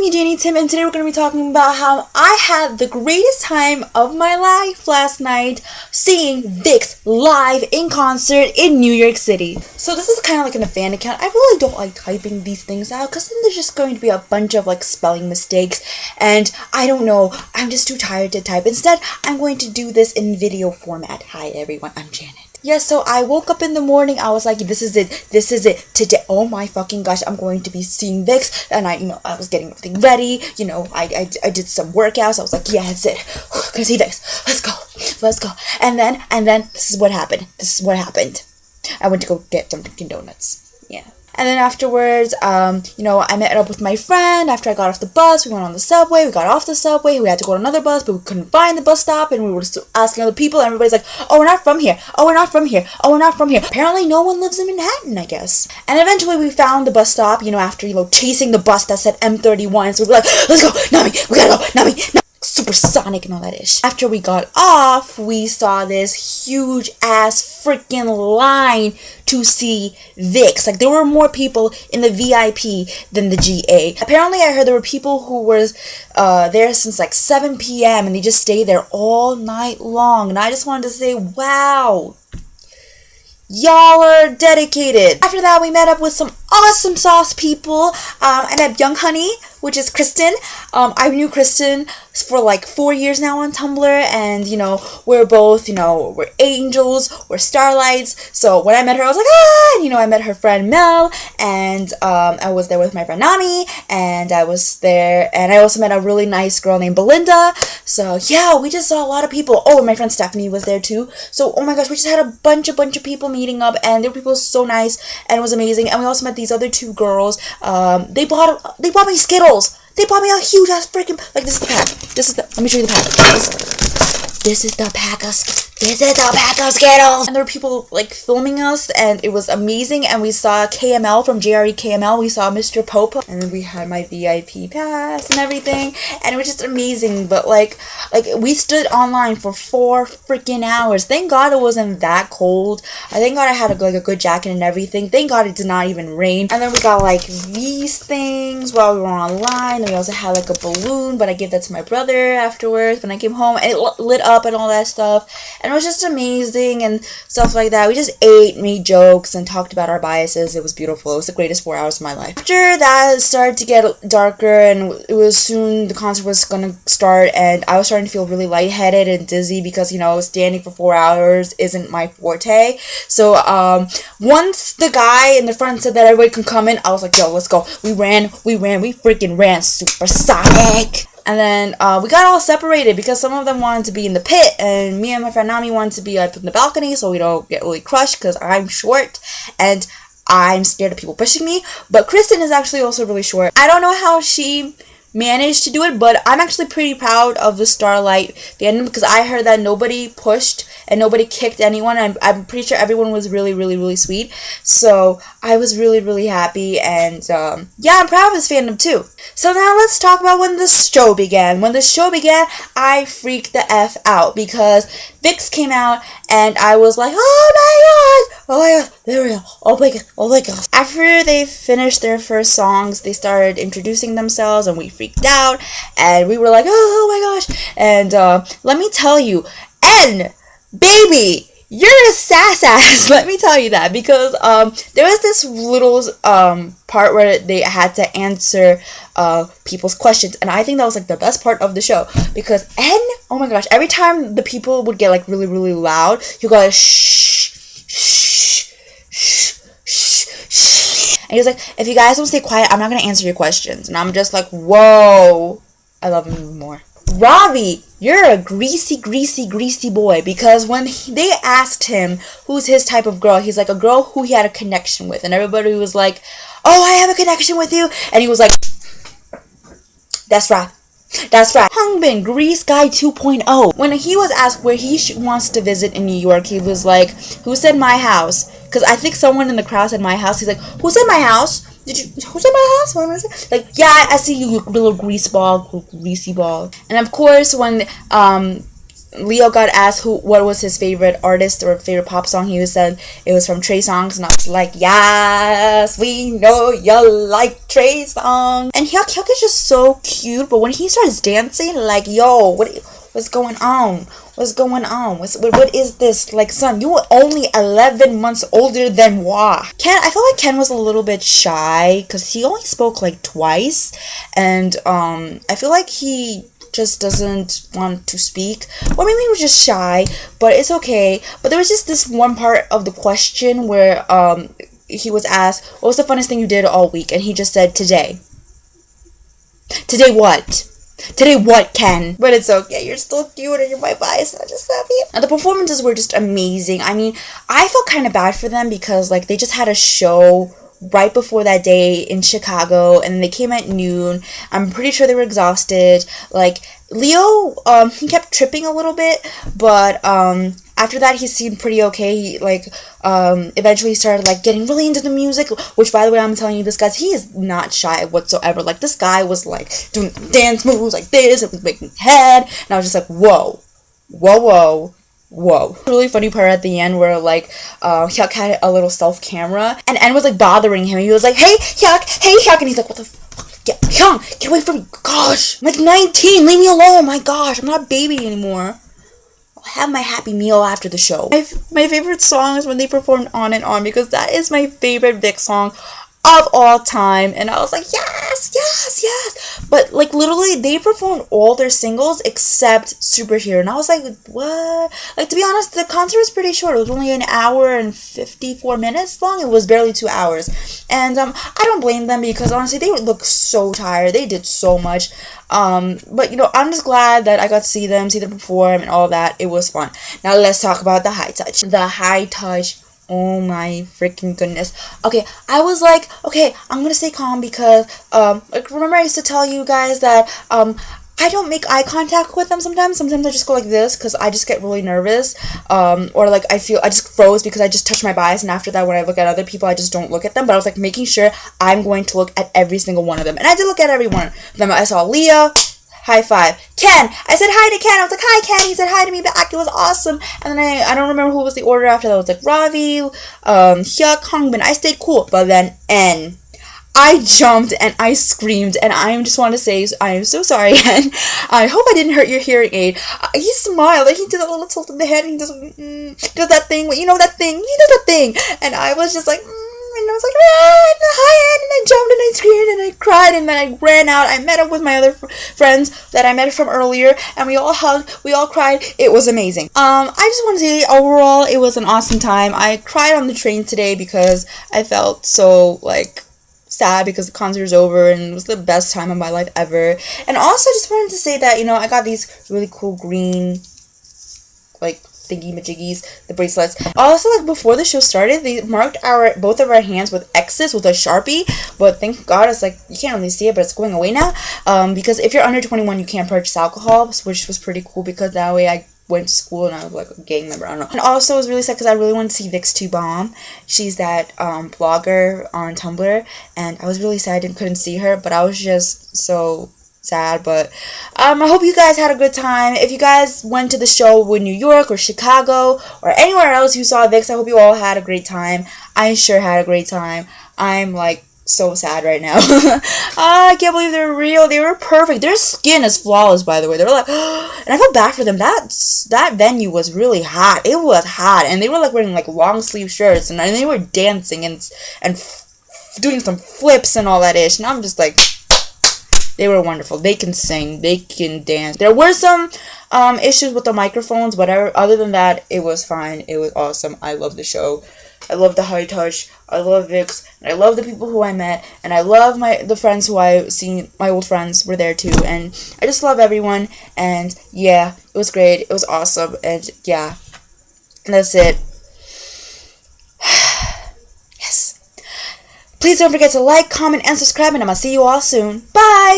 me, Janie Tim, and today we're going to be talking about how I had the greatest time of my life last night seeing Vixx live in concert in New York City. So this is kind of like an fan account. I really don't like typing these things out because then there's just going to be a bunch of like spelling mistakes, and I don't know, I'm just too tired to type. Instead, I'm going to do this in video format. Hi everyone, I'm Janet. Yeah, so I woke up in the morning, I was like, this is it, today, oh my fucking gosh, I'm going to be seeing Vixx, and I was getting everything ready, I did some workouts, I was like, yeah, that's it, gonna see Vixx, let's go, and then, this is what happened, I went to go get some Dunkin' Donuts, yeah. And then afterwards, I met up with my friend. After I got off the bus, we went on the subway. We got off the subway. We had to go to another bus, but we couldn't find the bus stop. And we were asking other people, and everybody's like, oh, we're not from here. Oh, we're not from here. Oh, we're not from here. Apparently, no one lives in Manhattan, I guess. And eventually, we found the bus stop, after, chasing the bus that said M31. So we were like, let's go, Nami, we gotta go, Nami. Supersonic and all that ish. After we got off, we saw this huge ass freaking line to see Vixx. Like, there were more people in the VIP than the GA. Apparently, I heard there were people who were there since like 7 p.m. and they just stayed there all night long. And I just wanted to say, wow, y'all are dedicated. After that, we met up with some awesome sauce people. I met Young Honey, which is Kristen. I knew Kristen for like 4 years now on Tumblr, and we're both, we're angels, we're starlights. So when I met her, I was like, and I met her friend Mel, and I was there with my friend Nami, and I was there, and I also met a really nice girl named Belinda. So yeah, we just saw a lot of people. Oh, and my friend Stephanie was there too. So oh my gosh, we just had a bunch of people meeting up, and they were people so nice, and it was amazing. And we also met these other two girls. They bought me Skittles. They bought me a huge ass freaking, like, this is the pack. Let me show you the pack. This is the pack of Skittles. And there were people like filming us, and it was amazing. And we saw KML from JRE KML. We saw Mr. Pope, and then we had my VIP pass and everything, and it was just amazing. But like we stood online for 4 freaking hours. Thank God it wasn't that cold. I thank God I had a good jacket and everything. Thank God it did not even rain. And then we got like these things while we were online. And we also had like a balloon, but I gave that to my brother afterwards when I came home, and it lit up and all that stuff. And it was just amazing and stuff like that. We just ate, made jokes, and talked about our biases. It was beautiful. It was the greatest 4 hours of my life. After that, it started to get darker, and it was soon the concert was gonna start, and I was starting to feel really lightheaded and dizzy because, standing for 4 hours isn't my forte. So, once the guy in the front said that everybody can come in, I was like, yo, let's go. We freaking ran supersonic. And then we got all separated because some of them wanted to be in the pit, and me and my friend Nami wanted to be up in the balcony so we don't get really crushed because I'm short and I'm scared of people pushing me. But Kristen is actually also really short. I don't know how she managed to do it, but I'm actually pretty proud of the Starlight fandom because I heard that nobody pushed and nobody kicked anyone. I'm pretty sure everyone was really, really, really sweet. So I was really, really happy, and yeah, I'm proud of this fandom too. So now let's talk about when the show began. When the show began, I freaked the F out because Vixx came out, and I was like, oh my god, there we go, oh my god. After they finished their first songs, they started introducing themselves, and we freaked out, and we were like, oh my gosh. And let me tell you, N, baby, you're a sass ass. Let me tell you that, because there was this little part where they had to answer people's questions, and I think that was like the best part of the show because N, oh my gosh, every time the people would get like really, really loud, you go like, shh, shh, shh, shh, shh. And he was like, if you guys don't stay quiet, I'm not gonna answer your questions. And I'm just like, whoa, I love him even more. Ravi, you're a greasy boy, because when they asked him who's his type of girl, he's like a girl who he had a connection with, and everybody was like, oh, I have a connection with you, and he was like, that's right. Hangbin, Grease Guy 2.0. When he was asked where he wants to visit in New York, he was like, who said my house? Because I think someone in the crowd said my house. He's like, who said my house? Who's in my house? What was it? Like, yeah, I see you, little greasy ball. And of course, when Leo got asked what was his favorite artist or favorite pop song. He said it was from Trey Songz, and I was like, yes, we know you like Trey Songz. And Hyuk is just so cute, but when he starts dancing, like, yo, what's going on? What's going on? What is this? Like, son, you were only 11 months older than Wah. I feel like Ken was a little bit shy because he only spoke like twice, and I feel like he just doesn't want to speak, or maybe he was just shy, but it's okay. But there was just this one part of the question where he was asked, what was the funnest thing you did all week? And he just said, today. Today what? Today what, Ken? But it's okay, you're still cute and you're my bias, and I just love you. And the performances were just amazing. I mean, I felt kind of bad for them because like they just had a show right before that day in Chicago, and they came at noon. I'm pretty sure they were exhausted. Like, Leo, he kept tripping a little bit, but after that he seemed pretty okay. He eventually started like getting really into the music, which, by the way, I'm telling you, this guy, he is not shy whatsoever. Like, this guy was like doing dance moves like this, it was making head, and I was just like, whoa. Really funny part at the end where like Hyuk had a little self camera, and N was like bothering him. He was like, hey Hyuk, and he's like, what the fuck? Get away from me. Gosh, I'm like 19, leave me alone. My gosh, I'm not a baby anymore. I'll have my happy meal after the show. My favorite song is when they performed On and On, because that is my favorite Vixx song of all time, and I was like, yes. But like literally they performed all their singles except Superhero, and I was like, what? Like, to be honest, the concert was pretty short. It was only an hour and 54 minutes long. It was barely 2 hours, and I don't blame them, because honestly they look so tired. They did so much, but you know, I'm just glad that I got to see them perform and all that. It was fun. Now let's talk about the high touch. Oh my freaking goodness. Okay, I was like, okay, I'm gonna stay calm because, like, remember I used to tell you guys that, I don't make eye contact with them sometimes. Sometimes I just go like this because I just get really nervous. Or like I just froze because I just touched my bias, and after that when I look at other people I just don't look at them. But I was like making sure I'm going to look at every single one of them. And I did look at every one of them. I saw Leah. High five. Ken! I said hi to Ken. I was like, hi, Ken. He said hi to me back. It was awesome. And then I don't remember who was the order after that. It was like Ravi, Hyuk, Hongbin. I stayed cool. But then N. I jumped and I screamed, and I just want to say I am so sorry, N. I hope I didn't hurt your hearing aid. He smiled, like he did a little tilt of the head, and he does that thing. You know that thing? He does that thing. And I was just like, and I was like, hi, Ed, and I jumped and I screamed and I cried, and then I ran out. I met up with my other friends that I met from earlier, and we all hugged, we all cried. It was amazing. I just want to say, overall, it was an awesome time. I cried on the train today because I felt so, like, sad because the concert was over, and it was the best time of my life ever. And also, just wanted to say that, you know, I got these really cool green, like, thingy-majiggies, the bracelets. Also, like, before the show started, they marked both of our hands with X's with a Sharpie, but thank God, it's like, you can't really see it, but it's going away now, because if you're under 21, you can't purchase alcohol, which was pretty cool, because that way I went to school and I was like a gang member, I don't know. And also, it was really sad because I really wanted to see Vixx 2 Bomb. She's that blogger on Tumblr, and I was really sad I couldn't see her, but I was just so sad. But I hope you guys had a good time. If you guys went to the show in New York or Chicago or anywhere else you saw Vixx, I hope you all had a great time. I sure had a great time. I'm like so sad right now. I can't believe they're real. They were perfect. Their skin is flawless, by the way. They were like, and I felt bad for them. That venue was really hot. It was hot, and they were like wearing like long sleeve shirts, and they were dancing and doing some flips and all that ish. And I'm just like, they were wonderful. They can sing. They can dance. There were some issues with the microphones, but other than that, it was fine. It was awesome. I love the show. I love the high touch. I love Vixx. And I love the people who I met. And I love the friends who I've seen. My old friends were there too. And I just love everyone. And yeah, it was great. It was awesome. And yeah, and that's it. Yes. Please don't forget to like, comment, and subscribe. And I'm going to see you all soon. Bye.